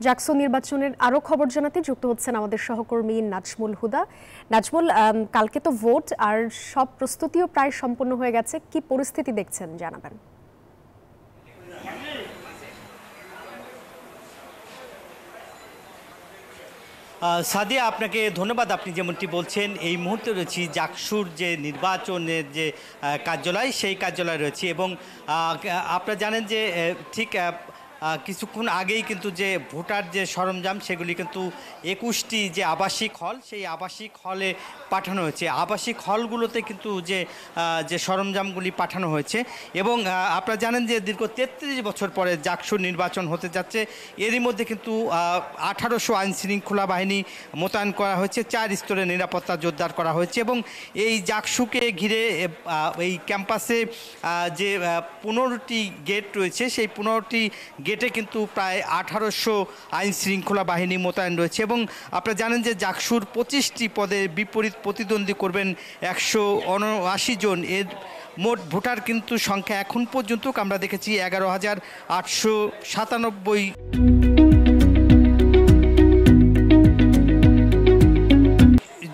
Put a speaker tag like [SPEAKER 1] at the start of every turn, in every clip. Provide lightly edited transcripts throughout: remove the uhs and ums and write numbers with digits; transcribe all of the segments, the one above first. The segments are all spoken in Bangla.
[SPEAKER 1] জাকসু নির্বাচনের আরো খবর জানাতে যুক্ত হচ্ছেন আমাদের সহকর্মী নাজমুল হুদা। নাজমুল, কালকে তো ভোট আর সব প্রস্তুতিও প্রায় সম্পন্ন হয়ে গেছে, কি পরিস্থিতি দেখছেন জানাবেন।
[SPEAKER 2] সাদিয়া, আপনাকে ধন্যবাদ। আপনি যেমনটি বলছেন, এই মুহূর্তে রয়েছি জাকসুর যে নির্বাচনের যে কার্যালয়, সেই কার্যালয় রয়েছে এবং আপনারা জানেন যে ঠিক কিছুক্ষণ আগেই কিন্তু যে ভোটার যে সরঞ্জাম সেগুলি কিন্তু 21টি যে আবাসিক হল, সেই আবাসিক হলে পাঠানো হয়েছে। আবাসিক হলগুলোতে কিন্তু যে সরঞ্জামগুলি পাঠানো হয়েছে এবং আপনারা জানেন যে দীর্ঘ 33 বছর পরে জাকসুর নির্বাচন হতে যাচ্ছে। এরই মধ্যে কিন্তু 1800 আইন শৃঙ্খলা বাহিনী মোতায়েন করা হয়েছে, 4 স্তরে নিরাপত্তা জোরদার করা হয়েছে এবং এই জাকসুকে ঘিরে এই ক্যাম্পাসে যে 15টি গেট রয়েছে, সেই 15টি গেটে কিন্তু প্রায় 1800 আইন শৃঙ্খলা বাহিনী মোতায়েন রয়েছে এবং আপনারা জানেন যে জাকসুর 25টি পদে বিপরীত প্রতিদ্বন্দ্বী করবেন 179 জন। এর মোট ভোটার কিন্তু সংখ্যা এখন পর্যন্ত আমরা দেখেছি 11,897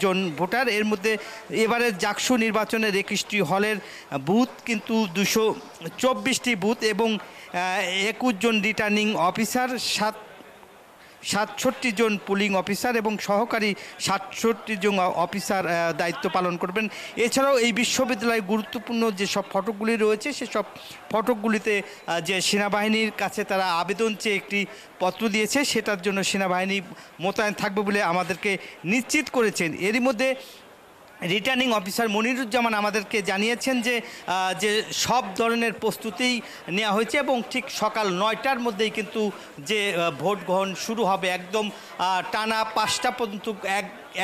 [SPEAKER 2] জন ভোটার। এর মধ্যে এবারের জাকসু নির্বাচনের 21টি হলের বুথ কিন্তু 224টি বুথ এবং 21 জন রিটার্নিং অফিসার, 67 জন পুলিং অফিসার এবং সহকারী 67 জন অফিসার দায়িত্ব পালন করবেন। এছাড়াও এই বিশ্ববিদ্যালয়ে গুরুত্বপূর্ণ যেসব ফটকগুলি রয়েছে, সেসব ফটকগুলিতে যে সেনাবাহিনীর কাছে তারা আবেদন চেয়ে একটি পত্র দিয়েছে, সেটার জন্য সেনাবাহিনী মোতায়েন থাকবে বলে আমাদেরকে নিশ্চিত করেছেন। এরই মধ্যে রিটার্নিং অফিসার মনিরুজ্জামান আমাদেরকে জানিয়েছেন যে সব ধরনের প্রস্তুতিই নেওয়া হয়েছে এবং ঠিক সকাল 9টার মধ্যেই কিন্তু যে ভোট গ্রহণ শুরু হবে, একদম টানা 5টা পর্যন্ত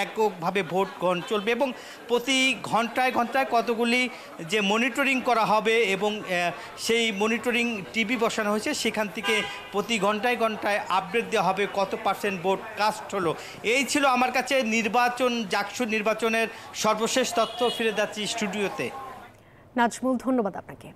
[SPEAKER 2] এককভাবে ভোট গ্রহণ চলবে এবং প্রতি ঘন্টায় ঘন্টায় কতগুলি যে মনিটরিং করা হবে এবং সেই মনিটরিং টিভি বসানো হয়েছে, সেখান থেকে প্রতি ঘন্টায় ঘন্টায় আপডেট দেওয়া হবে কত % ভোট কাস্ট হলো। এই ছিল আমার কাছে জাকসু নির্বাচনের সর্বশেষ তথ্য। ফিরে যাচ্ছি স্টুডিওতে।
[SPEAKER 1] নাজমুল, ধন্যবাদ আপনাকে।